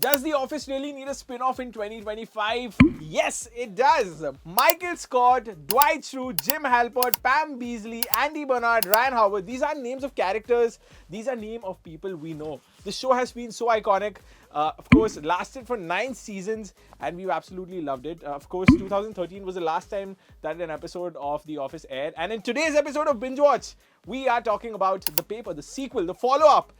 Does The Office really need a spin-off in 2025? Yes, it does. Michael Scott, Dwight Schrute, Jim Halpert, Pam Beasley, Andy Bernard, Ryan Howard. These are names of characters. These are names of people we know. The show has been so iconic. Of course, lasted for 9 seasons and we've absolutely loved it. Of course, 2013 was the last time that an episode of The Office aired. And in today's episode of Binge Watch, we are talking about The Paper, the sequel, the follow-up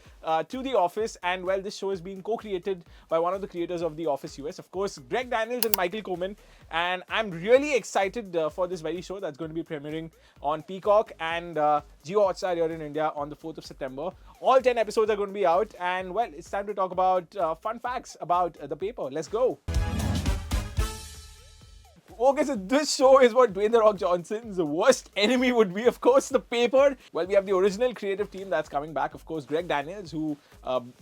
to The Office. And well, this show is being co-created by one of the creators of The Office US, of course, Greg Daniels and Michael Coleman. And I'm really excited for this very show that's going to be premiering on Peacock and Jio Hotstar here in India on the 4th of September. All 10 episodes are going to be out. And well, it's time to talk about fun facts about The Paper. Let's go. Okay, so this show is what Dwayne "The Rock" Johnson's worst enemy would be, of course, The Paper. Well, we have the original creative team that's coming back, of course, Greg Daniels, who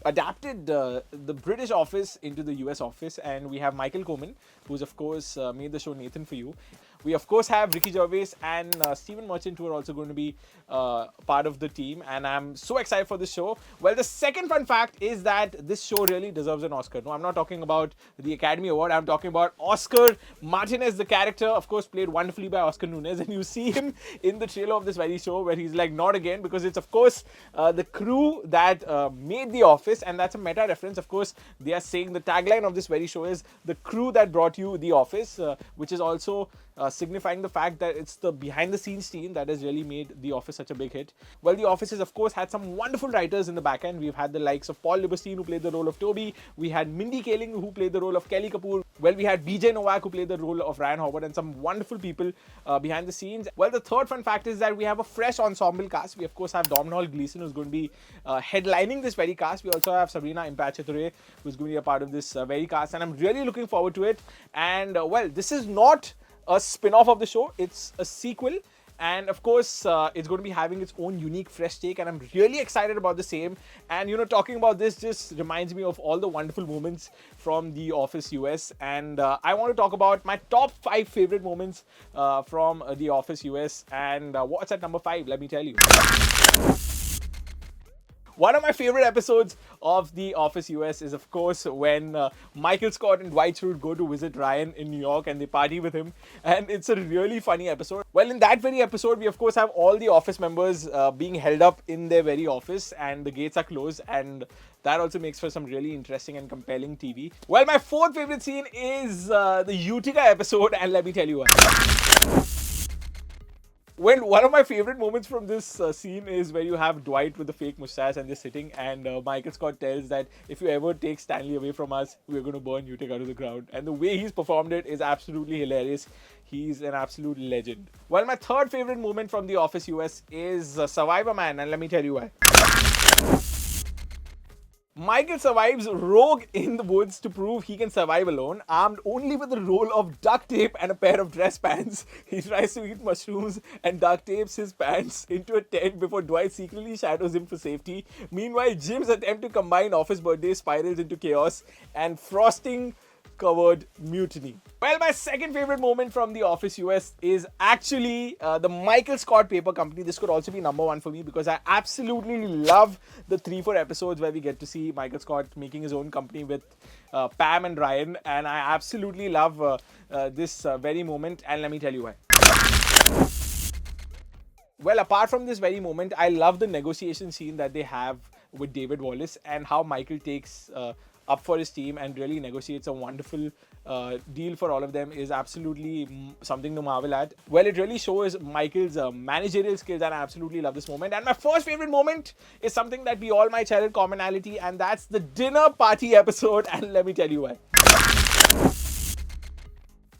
adapted the British Office into the US Office, and we have Michael Coleman, who's, of course, made the show Nathan For You. We, of course, have Ricky Gervais and Stephen Merchant, who are also going to be part of the team, and I'm so excited for this show. Well, the second fun fact is that this show really deserves an Oscar. No, I'm not talking about the Academy Award. I'm talking about Oscar Martinez, the character, of course, played wonderfully by Oscar Nunez, and you see him in the trailer of this very show where he's like, not again, because it's, of course, the crew that made The Office, and that's a meta reference. Of course, they are saying the tagline of this very show is the crew that brought you The Office, which is also signifying the fact that it's the behind-the-scenes team that has really made The Office such a big hit. Well, The Office has, of course, had some wonderful writers in the back end. We've had the likes of Paul Libestein, who played the role of Toby. We had Mindy Kaling, who played the role of Kelly Kapoor. Well, we had BJ Novak, who played the role of Ryan Howard, and some wonderful people behind the scenes. Well, the third fun fact is that we have a fresh ensemble cast. We, of course, have Domhnall Gleeson, who's going to be headlining this very cast. We also have Sabrina Impacciatore, who's going to be a part of this very cast, and I'm really looking forward to it. And, well, this is not a spin-off of the show, it's a sequel, and of course it's going to be having its own unique fresh take, and I'm really excited about the same. And you know, talking about this just reminds me of all the wonderful moments from The Office US, and I want to talk about my top 5 favorite moments from The Office US. And what's at number 5? Let me tell you. One of my favorite episodes of The Office US is, of course, when Michael Scott and Dwight Schrute go to visit Ryan in New York and they party with him. And it's a really funny episode. Well, in that very episode, we, of course, have all the office members being held up in their very office and the gates are closed. And that also makes for some really interesting and compelling TV. Well, my fourth favorite scene is the Utica episode. And let me tell you why. Well, one of my favorite moments from this scene is where you have Dwight with the fake mustache and they're sitting, and Michael Scott tells that if you ever take Stanley away from us, we're going to burn Utica to the ground. And the way he's performed it is absolutely hilarious. He's an absolute legend. Well, my third favorite moment from The Office US is Survivor Man, and let me tell you why. Michael survives rogue in the woods to prove he can survive alone, armed only with a roll of duct tape and a pair of dress pants. He tries to eat mushrooms and duct tapes his pants into a tent before Dwight secretly shadows him for safety. Meanwhile, Jim's attempt to combine office birthday spirals into chaos and frosting covered mutiny. Well, my second favorite moment from The Office US is actually the Michael Scott Paper Company. This could also be number 1 for me because I absolutely love the 3-4 episodes where we get to see Michael Scott making his own company with Pam and Ryan, and I absolutely love this very moment, and let me tell you why. Well, apart from this very moment, I love the negotiation scene that they have with David Wallace and how Michael takes up for his team and really negotiates a wonderful deal for all of them is absolutely something to marvel at. Well, it really shows Michael's managerial skills, and I absolutely love this moment. And my first favorite moment is something that we all might share in commonality, and that's the dinner party episode, and let me tell you why.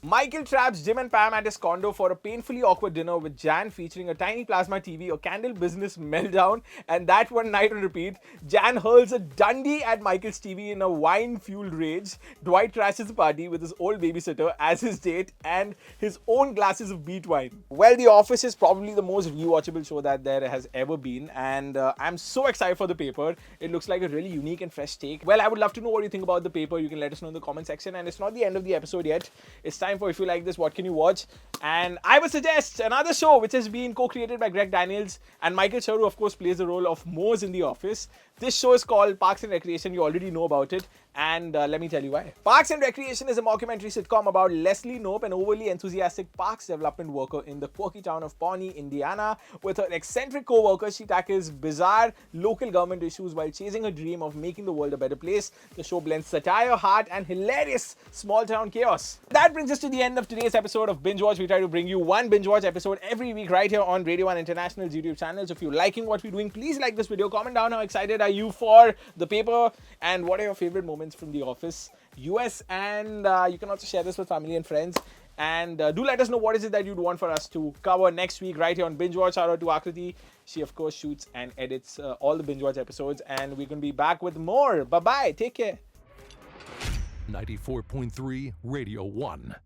Michael traps Jim and Pam at his condo for a painfully awkward dinner with Jan featuring a tiny plasma TV, a candle business meltdown, and that one night on repeat. Jan hurls a Dundee at Michael's TV in a wine-fueled rage. Dwight crashes the party with his old babysitter as his date and his own glasses of beet wine. Well, The Office is probably the most rewatchable show that there has ever been, and I'm so excited for The Paper. It looks like a really unique and fresh take. Well, I would love to know what you think about The Paper. You can let us know in the comment section, and it's not the end of the episode yet. It's time for If You Like This, What Can You Watch? And I would suggest another show which has been co-created by Greg Daniels and Michael Schur, who of course plays the role of Mose in The Office. This show is called Parks and Recreation. You already know about it. And let me tell you why. Parks and Recreation is a mockumentary sitcom about Leslie Knope, an overly enthusiastic parks development worker in the quirky town of Pawnee, Indiana. With her eccentric co-workers, she tackles bizarre local government issues while chasing her dream of making the world a better place. The show blends satire, heart, and hilarious small-town chaos. That brings us to the end of today's episode of Binge Watch. We try to bring you one Binge Watch episode every week right here on Radio 1 International's YouTube channel. So if you're liking what we're doing, please like this video. Comment down how excited are you for The Paper and what are your favorite moments from The Office US, and you can also share this with family and friends, and do let us know what is it that you'd want for us to cover next week right here on Binge Watch. Shout out to Akriti. She of course shoots and edits all the Binge Watch episodes, and we're going to be back with more. Bye bye, take care. 94.3 Radio 1.